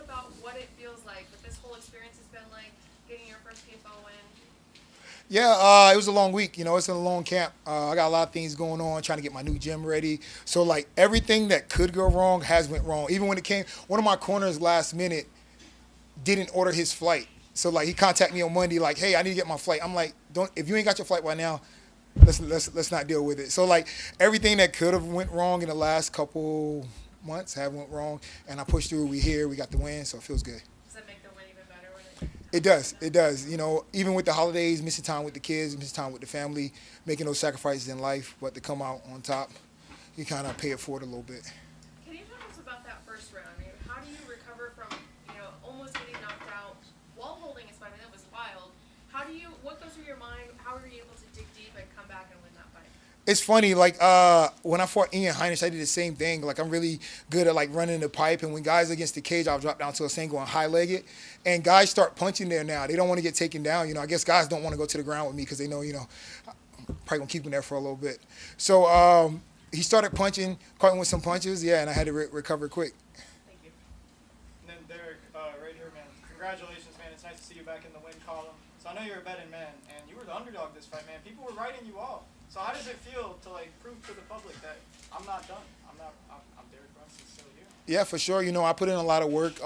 about what it feels like, what this whole experience has been like, getting your first PFL win? Yeah, it was a long week. It's a long camp. I got a lot of things going on, trying to get my new gym ready. So like everything that could go wrong has went wrong. Even when it came, one of my corners last minute didn't order his flight. So like he contacted me on Monday, like, hey, I need to get my flight. I'm like, don't if you ain't got your flight right now, let's not deal with it. So like everything that could have went wrong in the last couple months have went wrong, and I pushed through. We here, we got the win, so it feels good. Does that make the win even better when it It comes does. to It does. Even with the holidays, missing time with the kids, missing time with the family, making those sacrifices in life, but to come out on top, you kind of pay it forward a little bit. Can you talk to us about that first round? I mean, how do you recover from, almost getting knocked out while holding a spot? I mean, that was wild. What goes through your mind? How are you able to dig deep and come back and win that fight? It's funny, like when I fought Ian Heinisch, I did the same thing. Like I'm really good at like running the pipe, and when guys against the cage, I'll drop down to a single and high leg it. And guys start punching there now. They don't want to get taken down. I guess guys don't want to go to the ground with me because they know, probably gonna keep him there for a little bit. So he started punching, caught him with some punches, yeah, and I had to recover quick. Thank you. And then Derek, right here, man. Congratulations, man. It's nice to see you back in the win column. So I know you're a betting man, and you were the underdog this fight, man. People were writing you off. So how does it feel to like prove to the public that I'm not done? I'm Derek Brunson still here. Yeah, for sure. I put in a lot of work.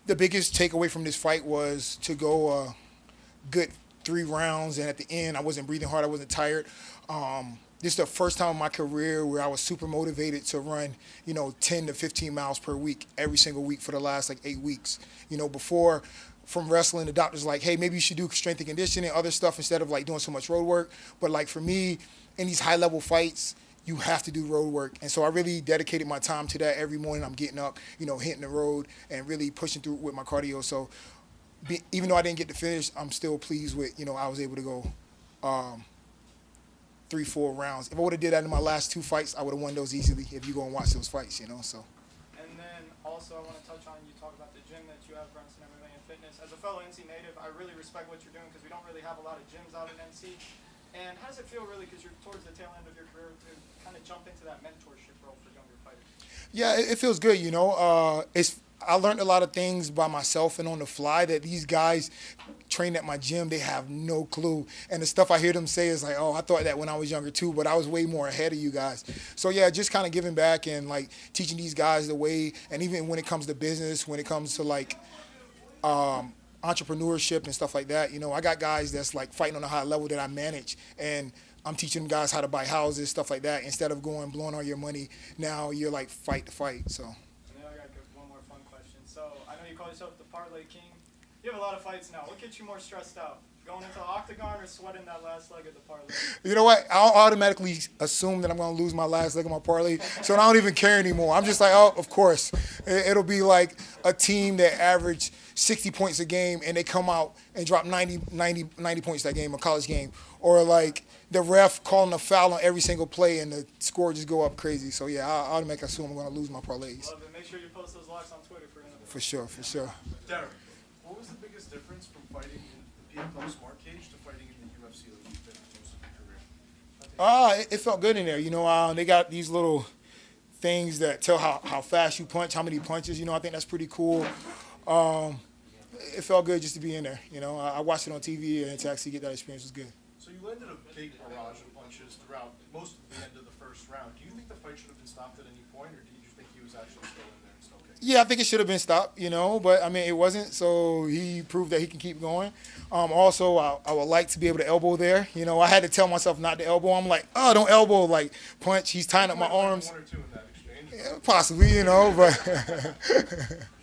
The biggest takeaway from this fight was to go a good 3 rounds, and at the end, I wasn't breathing hard. I wasn't tired. This is the first time in my career where I was super motivated to run, 10 to 15 miles per week, every single week for the last like 8 weeks. Before from wrestling, the doctor's like, hey, maybe you should do strength and conditioning, other stuff instead of like doing so much road work. But like for me, in these high level fights, you have to do road work. And so I really dedicated my time to that. Every morning I'm getting up, hitting the road and really pushing through with my cardio. So even though I didn't get to finish, I'm still pleased with, I was able to go 3, 4 rounds. If I would have did that in my last 2 fights, I would have won those easily if you go and watch those fights, so. And then also I want to touch on, you talk about the gym that you have, Brunson MMA and Fitness. As a fellow NC native, I really respect what you're doing because we don't really have a lot of gyms out in NC. And how does it feel really, because you're towards the tail end of your career, to kind of jump into that mentorship role for younger fighters? Yeah, it feels good, I learned a lot of things by myself and on the fly that these guys train at my gym, they have no clue. And the stuff I hear them say is like, oh, I thought that when I was younger too, but I was way more ahead of you guys. So yeah, just kind of giving back and like teaching these guys the way, and even when it comes to business, when it comes to like entrepreneurship and stuff like that, I got guys that's like fighting on a high level that I manage, and I'm teaching them guys how to buy houses, stuff like that. Instead of blowing all your money, now you're like fight to fight, so. I got one more fun question. So I know you call yourself the Parlay King. You have a lot of fights now. What gets you more stressed out? Going into the octagon or sweating that last leg of the parlay? You know what? I'll automatically assume that I'm going to lose my last leg of my parlay, so I don't even care anymore. I'm just like, oh, of course. It'll be like a team that averaged 60 points a game, and they come out and drop 90 points that game, a college game. Or like the ref calling a foul on every single play, and the score just go up crazy. So, yeah, I'll automatically assume I'm going to lose my parlays. Love it. Make sure you post those locks on Twitter for another. For sure, for sure. Derek, what was the biggest difference from fighting in the PFL Smart Cage to fighting in the UFC that you've been most of your career? It felt good in there. They got these little things that tell how fast you punch, how many punches. I think that's pretty cool. It felt good just to be in there. I watched it on TV, and to actually get that experience was good. So you landed a big barrage of punches throughout most of the end of the first round. Do you think the fight should have been stopped at any point, or did you think he was actually still in there and still kicking? Yeah, I think it should have been stopped, but I mean, it wasn't, so he proved that he can keep going. Also, I would like to be able to elbow there. I had to tell myself not to elbow. I'm like, oh, don't elbow, like punch. He's tying up my arms. 1 or 2 in that exchange. Yeah, possibly, but.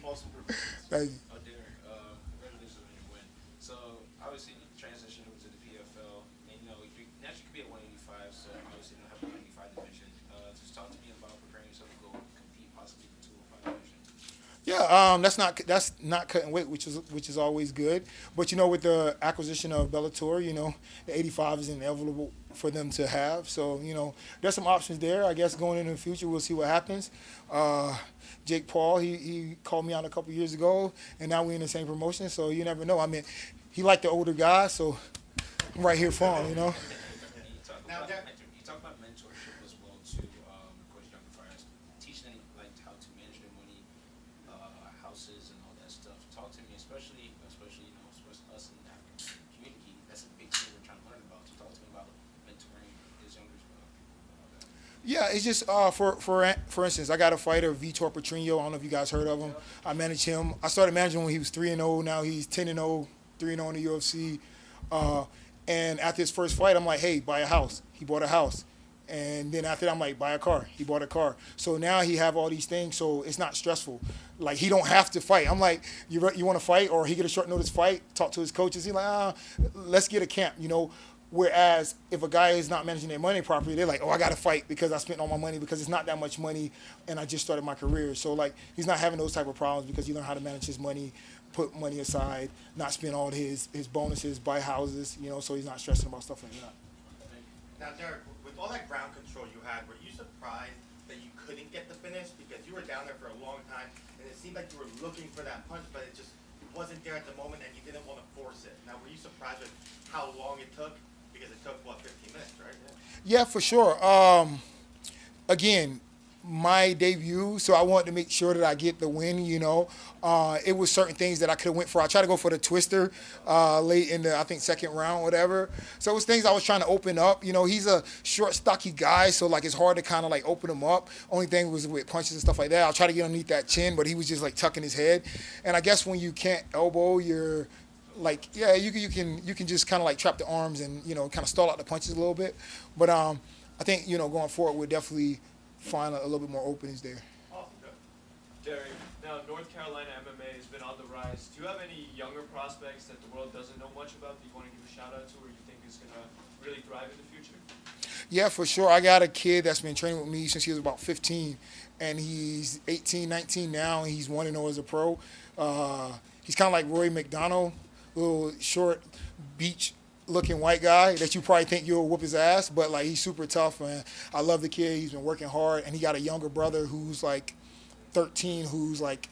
Awesome performance. Thank you. Derek, congratulations on your win. So, obviously, you transitioned over to the PFL, and you naturally could be at 185, so obviously you don't have a 185 division. Just talk to me about preparing yourself to go compete possibly for 205 division. Yeah, that's not cutting weight, which is always good. But with the acquisition of Bellator, the 85 is inevitable for them to have. So there's some options there. I guess going into the future, we'll see what happens. Jake Paul, he called me out a couple years ago, and now we're in the same promotion. So you never know. I mean, he liked the older guy, so I'm right here for him. You talk about mentorship as well too. Of course, younger fighters teaching them like how to manage their money, houses, and especially us in the African community. That's a big thing we're trying to learn about. So talk to me about mentoring his younger people. Yeah, it's just for instance, I got a fighter, Vitor Petrino. I don't know if you guys heard of him. I managed him. I started managing him when he was 3-0. Now he's 10-0, 3-0 in the UFC. And after his first fight, I'm like, hey, buy a house. He bought a house. And then after that, I'm like, buy a car. He bought a car. So now he have all these things, so it's not stressful. Like, he don't have to fight. I'm like, you want to fight? Or he get a short notice fight, talk to his coaches. He's like, let's get a camp, you know. Whereas if a guy is not managing their money properly, they're like, oh, I got to fight because I spent all my money because it's not that much money and I just started my career. So, like, he's not having those type of problems because he learned how to manage his money, put money aside, not spend all his bonuses, buy houses, you know, so he's not stressing about stuff like that. Now, Derek, with all that ground control you had, were you surprised that you couldn't get the finish? Because you were down there for a long time, and it seemed like you were looking for that punch, but it just wasn't there at the moment, and you didn't want to force it. Now, were you surprised with how long it took? Because it took, 15 minutes, right? Yeah, for sure. Again, my debut, so I wanted to make sure that I get the win, you know. It was certain things that I could have went for. I tried to go for the twister late in the, I think, second round, whatever. So it was things I was trying to open up. You know, he's a short, stocky guy, so, like, it's hard to kind of, like, open him up. Only thing was with punches and stuff like that. I'll try to get underneath that chin, but he was just, like, tucking his head. And I guess when you can't elbow, you're like, yeah, you can just kind of, like, trap the arms and, you know, kind of stall out the punches a little bit. But I think, you know, going forward, we'll definitely find a little bit more openings there. Awesome, good. Jerry, now North Carolina MMA has been on the rise. Do you have any younger prospects that the world doesn't know much about that you want to give a shout out to or you think is going to really thrive in the future? Yeah, for sure. I got a kid that's been training with me since he was about 15, and he's 18, 19 now, and he's 1-0 as a pro. He's kind of like Rory McDonald, little short beach looking white guy that you probably think you'll whoop his ass, but like he's super tough, and I love the kid. He's been working hard, and he got a younger brother who's like 13, who's like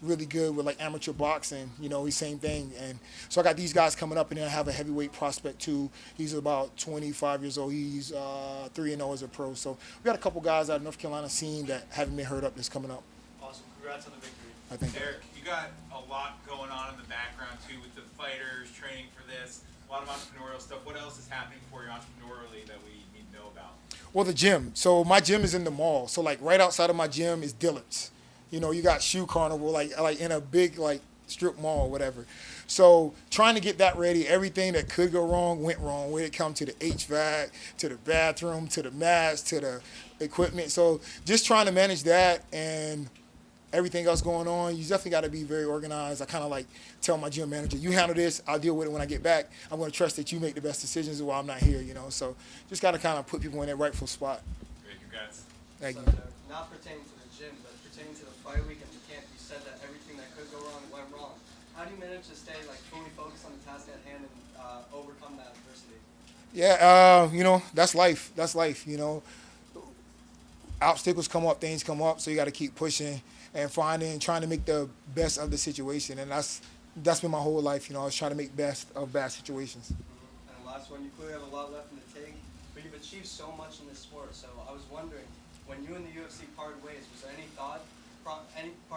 really good with like amateur boxing. You know, he's same thing. And so I got these guys coming up, and then I have a heavyweight prospect too. He's about 25 years old. He's 3-0 as a pro. So we got a couple guys out of North Carolina scene that haven't been heard up that's coming up. Awesome. Congrats on the victory. I think. Derek, you got a lot going on in the background too with the fighters, training for this, a lot of entrepreneurial stuff. What else is happening for you entrepreneurially that we need to know about? Well, the gym. So my gym is in the mall. So like right outside of my gym is Dillard's. You know, you got Shoe Carnival like in a big like strip mall or whatever. So trying to get that ready, everything that could go wrong went wrong when it comes to the HVAC, to the bathroom, to the mats, to the equipment. So just trying to manage that and everything else going on, you definitely got to be very organized. I kind of like tell my gym manager, you handle this, I'll deal with it when I get back. I'm going to trust that you make the best decisions while I'm not here, you know. So just got to kind of put people in their rightful spot. Great, congrats. Thank you. Not pertaining to the gym, but pertaining to the fight week and the camp, you said that everything that could go wrong went wrong. How do you manage to stay like fully focused on the task at hand and overcome that adversity? Yeah, you know, that's life. That's life, you know. Obstacles come up, things come up, so you got to keep pushing and trying to make the best of the situation. And that's been my whole life, you know. I was trying to make best of bad situations. And the last one, you clearly have a lot left in the tank, but you've achieved so much in this sport. So I was wondering, when you and the UFC parted ways, was there any part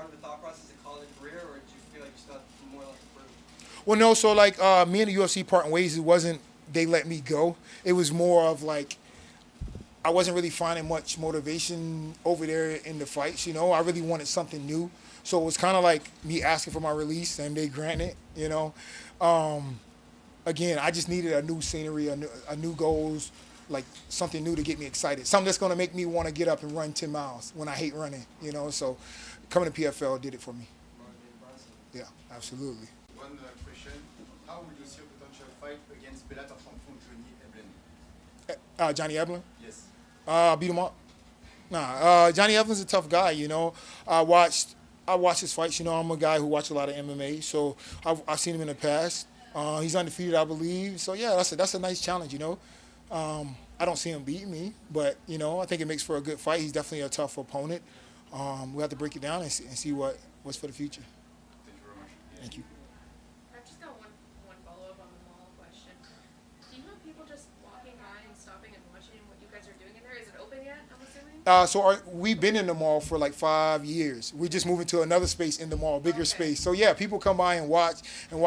of the thought process to call it a career, or did you feel like you still had more left to prove? Well, no, so like me and the UFC parting ways, it wasn't they let me go. It was more of like I wasn't really finding much motivation over there in the fights, you know. I really wanted something new. So it was kind of like me asking for my release, and they granted it, you know. Again, I just needed a new scenery, a new goals, like something new to get me excited. Something that's going to make me want to get up and run 10 miles when I hate running, you know. So coming to PFL did it for me. Brunson. Yeah, absolutely. One question. How would you see a potential fight against Bellator champion Johnny Eblin? Johnny Eblin? Yes. Beat him up. Johnny Evans a tough guy, you know. I watched his fights. You know, I'm a guy who watched a lot of MMA, so I've seen him in the past. He's undefeated, I believe. So yeah, that's a nice challenge, you know. I don't see him beating me, but you know, I think it makes for a good fight. He's definitely a tough opponent. We have to break it down and see what's for the future. Thank you very much. Thank you. I've just got one follow-up on the mall question. Do you have people just walking by and stopping and watching what you guys are doing in there? Is it open yet, I'm assuming? We've been in the mall for like 5 years. We're just moving to another space in the mall, bigger Okay. space. So yeah, people come by and watch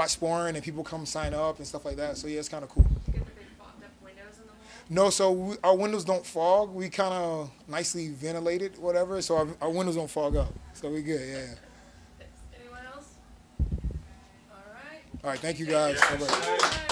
sparring, and people come sign up and stuff like that. So yeah, it's kind of cool. You get the big fogged up windows in the mall? No, so our windows don't fog. We kind of nicely ventilated, whatever. So our windows don't fog up. So we're good. Yeah. Anyone else? All right. All right. Thank you guys. All right.